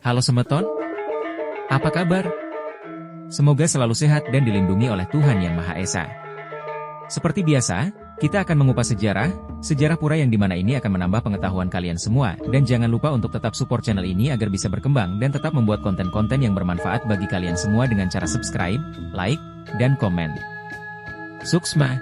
Halo Semeton, apa kabar? Semoga selalu sehat dan dilindungi oleh Tuhan Yang Maha Esa. Seperti biasa, kita akan mengupas sejarah pura yang dimana ini akan menambah pengetahuan kalian semua, dan jangan lupa untuk tetap support channel ini agar bisa berkembang dan tetap membuat konten-konten yang bermanfaat bagi kalian semua dengan cara subscribe, like, dan komen. Suksma!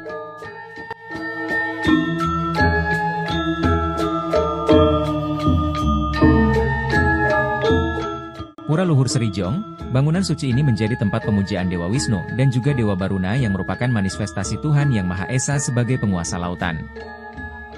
Pura Luhur Srijong, bangunan suci ini menjadi tempat pemujaan Dewa Wisnu dan juga Dewa Baruna yang merupakan manifestasi Tuhan Yang Maha Esa sebagai penguasa lautan.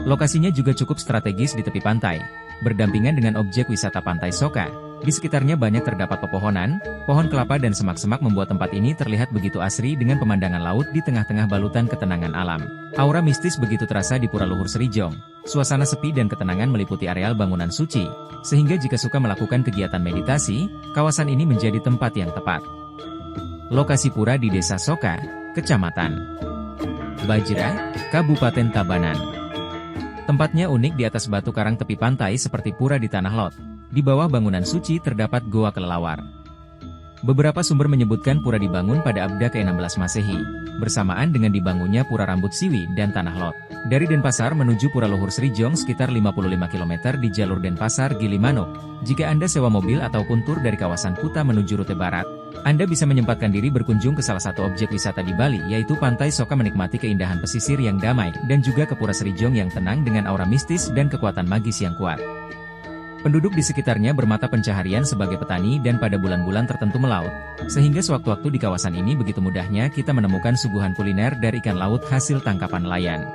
Lokasinya juga cukup strategis di tepi pantai, berdampingan dengan objek wisata Pantai Soka. Di sekitarnya banyak terdapat pepohonan, pohon kelapa dan semak-semak membuat tempat ini terlihat begitu asri dengan pemandangan laut di tengah-tengah balutan ketenangan alam. Aura mistis begitu terasa di Pura Luhur Srijong. Suasana sepi dan ketenangan meliputi areal bangunan suci, sehingga jika suka melakukan kegiatan meditasi, kawasan ini menjadi tempat yang tepat. Lokasi pura di Desa Soka, Kecamatan Bajra, Kabupaten Tabanan. Tempatnya unik di atas batu karang tepi pantai seperti pura di Tanah Lot. Di bawah bangunan suci terdapat Goa Kelelawar. Beberapa sumber menyebutkan pura dibangun pada abad ke-16 Masehi, bersamaan dengan dibangunnya Pura Rambut Siwi dan Tanah Lot. Dari Denpasar menuju Pura Luhur Srijong sekitar 55 km di jalur Denpasar Gilimanuk. Jika Anda sewa mobil ataupun tur dari kawasan Kuta menuju rute barat, Anda bisa menyempatkan diri berkunjung ke salah satu objek wisata di Bali, yaitu Pantai Soka, menikmati keindahan pesisir yang damai, dan juga ke Pura Srijong yang tenang dengan aura mistis dan kekuatan magis yang kuat. Penduduk di sekitarnya bermata pencaharian sebagai petani dan pada bulan-bulan tertentu melaut, sehingga sewaktu-waktu di kawasan ini begitu mudahnya kita menemukan suguhan kuliner dari ikan laut hasil tangkapan nelayan.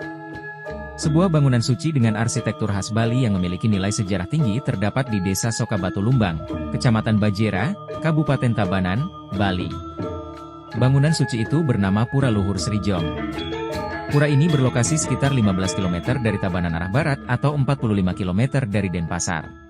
Sebuah bangunan suci dengan arsitektur khas Bali yang memiliki nilai sejarah tinggi terdapat di Desa Soka Batu Lumbang, Kecamatan Bajera, Kabupaten Tabanan, Bali. Bangunan suci itu bernama Pura Luhur Srijong. Pura ini berlokasi sekitar 15 km dari Tabanan arah barat atau 45 km dari Denpasar.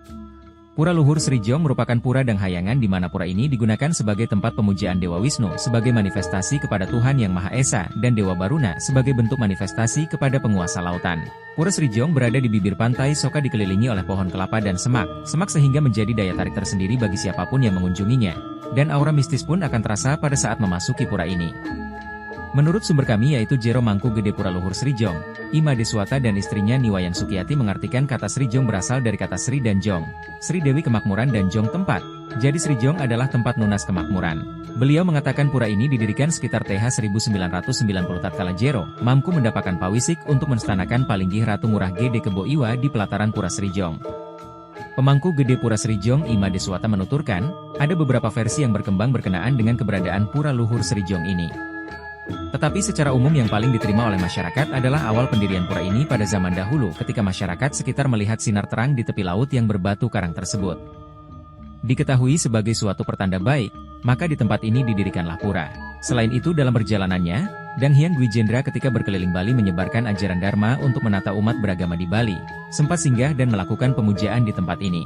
Pura Luhur Srijong merupakan pura danghayangan di mana pura ini digunakan sebagai tempat pemujaan Dewa Wisnu sebagai manifestasi kepada Tuhan Yang Maha Esa dan Dewa Baruna sebagai bentuk manifestasi kepada penguasa lautan. Pura Srijong berada di bibir pantai Soka, dikelilingi oleh pohon kelapa dan semak sehingga menjadi daya tarik tersendiri bagi siapapun yang mengunjunginya, dan aura mistis pun akan terasa pada saat memasuki pura ini. Menurut sumber kami yaitu Jero Mangku Gede Pura Luhur Srijong, Ima Deswata dan istrinya Niwayan Sukiyati mengartikan kata Srijong berasal dari kata Sri dan Jong. Sri Dewi kemakmuran dan Jong tempat. Jadi Srijong adalah tempat nunas kemakmuran. Beliau mengatakan pura ini didirikan sekitar TH 1990 tatkala Jero mampu mendapatkan pawisik untuk menstanakan Palinggih Ratu Murah Gede Kebo Iwa di pelataran Pura Srijong. Pemangku Gede Pura Srijong Ima Deswata menuturkan, ada beberapa versi yang berkembang berkenaan dengan keberadaan Pura Luhur Srijong ini. Tetapi secara umum yang paling diterima oleh masyarakat adalah awal pendirian pura ini pada zaman dahulu ketika masyarakat sekitar melihat sinar terang di tepi laut yang berbatu karang tersebut. Diketahui sebagai suatu pertanda baik, maka di tempat ini didirikanlah pura. Selain itu dalam perjalanannya, Dang Hyang Dwijendra ketika berkeliling Bali menyebarkan ajaran Dharma untuk menata umat beragama di Bali, sempat singgah dan melakukan pemujaan di tempat ini.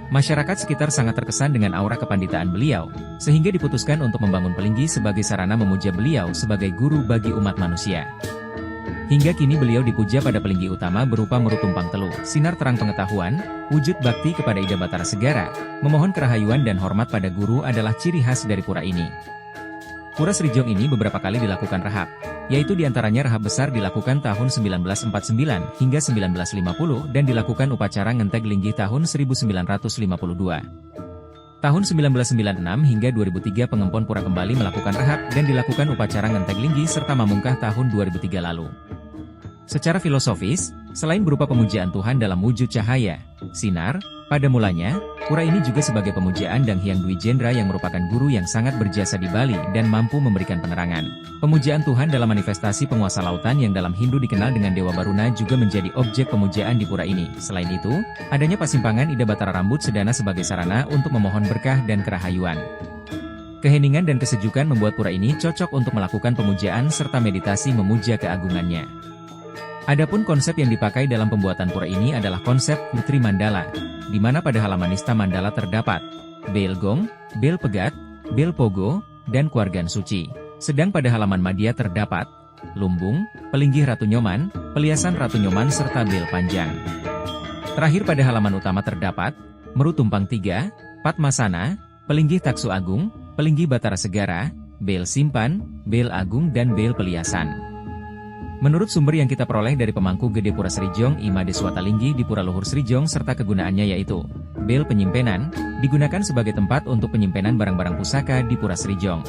Masyarakat sekitar sangat terkesan dengan aura kepanditaan beliau, sehingga diputuskan untuk membangun Pelinggi sebagai sarana memuja beliau sebagai guru bagi umat manusia. Hingga kini beliau dipuja pada Pelinggi utama berupa Meru Tumpang Telu, sinar terang pengetahuan, wujud bakti kepada Ida Batara Segara, memohon kerahayuan dan hormat pada guru adalah ciri khas dari pura ini. Pura Srijong ini beberapa kali dilakukan rahab, yaitu diantaranya rahab besar dilakukan tahun 1949 hingga 1950 dan dilakukan upacara ngenteg linggih tahun 1952. Tahun 1996 hingga 2003 pengempon pura kembali melakukan rahab dan dilakukan upacara ngenteg linggih serta mamungkah tahun 2003 lalu. Secara filosofis, selain berupa pemujaan Tuhan dalam wujud cahaya, sinar, pada mulanya, pura ini juga sebagai pemujaan Dang Hyang Dwijendra yang merupakan guru yang sangat berjasa di Bali dan mampu memberikan penerangan. Pemujaan Tuhan dalam manifestasi penguasa lautan yang dalam Hindu dikenal dengan Dewa Baruna juga menjadi objek pemujaan di pura ini. Selain itu, adanya pasimpangan Ida Batara Rambut Sedana sebagai sarana untuk memohon berkah dan kerahayuan. Keheningan dan kesejukan membuat pura ini cocok untuk melakukan pemujaan serta meditasi memuja keagungannya. Adapun konsep yang dipakai dalam pembuatan pura ini adalah konsep Putri Mandala, di mana pada halaman Nista Mandala terdapat Bel Gong, Bel Pegat, Bel Pogo, dan Kuargan Suci. Sedang pada halaman Madya terdapat Lumbung, Pelinggih Ratu Nyoman, Peliasan Ratu Nyoman serta Bel Panjang. Terakhir pada halaman utama terdapat Meru Tumpang Tiga, Padmasana, Pelinggih Taksu Agung, Pelinggih Batara Segara, Bel Simpan, Bel Agung dan Bel Peliasan. Menurut sumber yang kita peroleh dari pemangku Gede Pura Srijong Ima Deswatalinggi di Pura Luhur Srijong serta kegunaannya yaitu bel penyimpenan, digunakan sebagai tempat untuk penyimpenan barang-barang pusaka di Pura Srijong.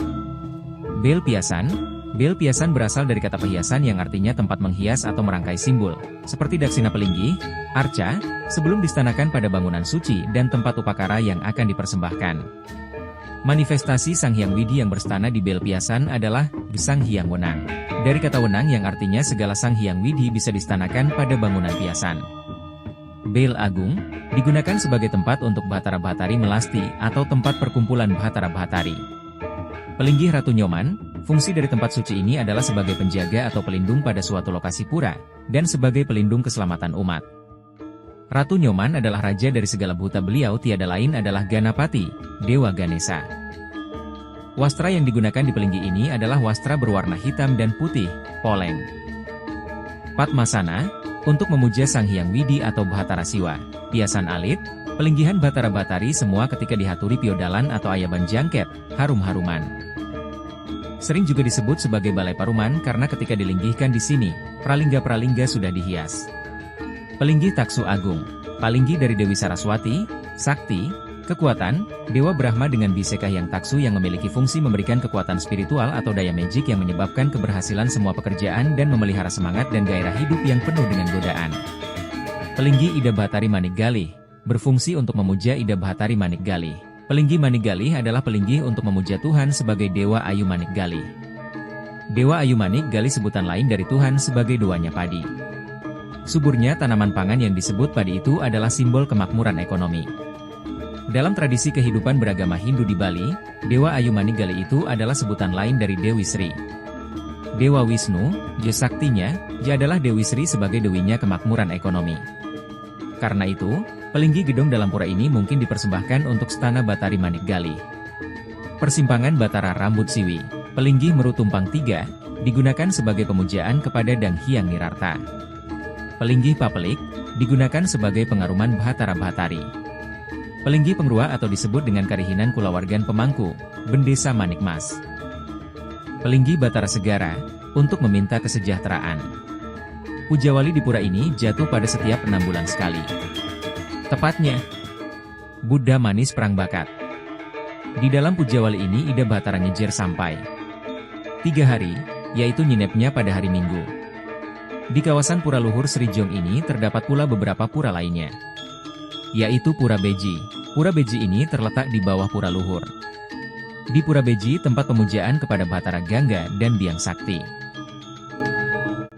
Bel piasan berasal dari kata perhiasan yang artinya tempat menghias atau merangkai simbol, seperti daksina pelinggih, arca, sebelum distanakan pada bangunan suci dan tempat upakara yang akan dipersembahkan. Manifestasi Sang Hyang Widi yang berstana di bel piasan adalah Sang Hyang Wenang. Dari kata wenang yang artinya segala Sang Hyang Widi bisa distanakan pada bangunan piasan. Bel Agung, digunakan sebagai tempat untuk Bahtara-Bahtari melasti atau tempat perkumpulan Bahtara-Bahtari. Pelinggih Ratu Nyoman, fungsi dari tempat suci ini adalah sebagai penjaga atau pelindung pada suatu lokasi pura, dan sebagai pelindung keselamatan umat. Ratu Nyoman adalah raja dari segala bhuta, beliau tiada lain adalah Ganapati, Dewa Ganesha. Wastra yang digunakan di Pelinggih ini adalah wastra berwarna hitam dan putih, poleng. Padmasana, untuk memuja Sang Hyang Widi atau Bahtara Siwa, piasan alit, pelinggihan Bahtara-Bahtari semua ketika dihaturi piodalan atau ayaban jangket, harum-haruman. Sering juga disebut sebagai balai paruman karena ketika dilinggihkan di sini, pralingga-pralingga sudah dihias. Pelinggih Taksu Agung, palinggi dari Dewi Saraswati, Sakti, kekuatan, Dewa Brahma dengan Bisekah yang taksu yang memiliki fungsi memberikan kekuatan spiritual atau daya magic yang menyebabkan keberhasilan semua pekerjaan dan memelihara semangat dan gairah hidup yang penuh dengan godaan. Pelinggih Ida Bahtari Manikgalih, berfungsi untuk memuja Ida Bahtari Manikgalih. Pelinggih Manikgalih adalah pelinggih untuk memuja Tuhan sebagai Dewa Ayu Manikgalih. Dewa Ayu Manikgalih sebutan lain dari Tuhan sebagai Dewanya Padi. Suburnya tanaman pangan yang disebut padi itu adalah simbol kemakmuran ekonomi. Dalam tradisi kehidupan beragama Hindu di Bali, Dewa Ayu Manikgalih itu adalah sebutan lain dari Dewi Sri. Dewa Wisnu, Saktinya, adalah Dewi Sri sebagai dewinya kemakmuran ekonomi. Karena itu, pelinggih gedong dalam pura ini mungkin dipersembahkan untuk stana Bahtari Manikgalih. Persimpangan Batara Rambut Siwi, pelinggih Meru Tumpang 3, digunakan sebagai pemujaan kepada Dang Hyang Nirarta. Pelinggih Papelik, digunakan sebagai pengaruman Bahtara-Bahtari. Pelinggih Pengrua atau disebut dengan Karihinan Kulawargan Pemangku, Bendesa Manikmas. Pelinggih Batara Segara, untuk meminta kesejahteraan. Pujawali di pura ini jatuh pada setiap 6 bulan sekali. Tepatnya, Buddha Manis Perang Bakat. Di dalam pujawali ini Ida Bahtara ngejer sampai 3 hari, yaitu nginepnya pada hari Minggu. Di kawasan Pura Luhur Srijong ini terdapat pula beberapa pura lainnya, yaitu Pura Beji. Pura Beji ini terletak di bawah Pura Luhur. Di Pura Beji tempat pemujaan kepada Bahtara Gangga dan Biang Sakti.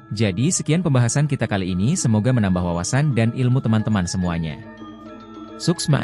Jadi sekian pembahasan kita kali ini, semoga menambah wawasan dan ilmu teman-teman semuanya. Suksma.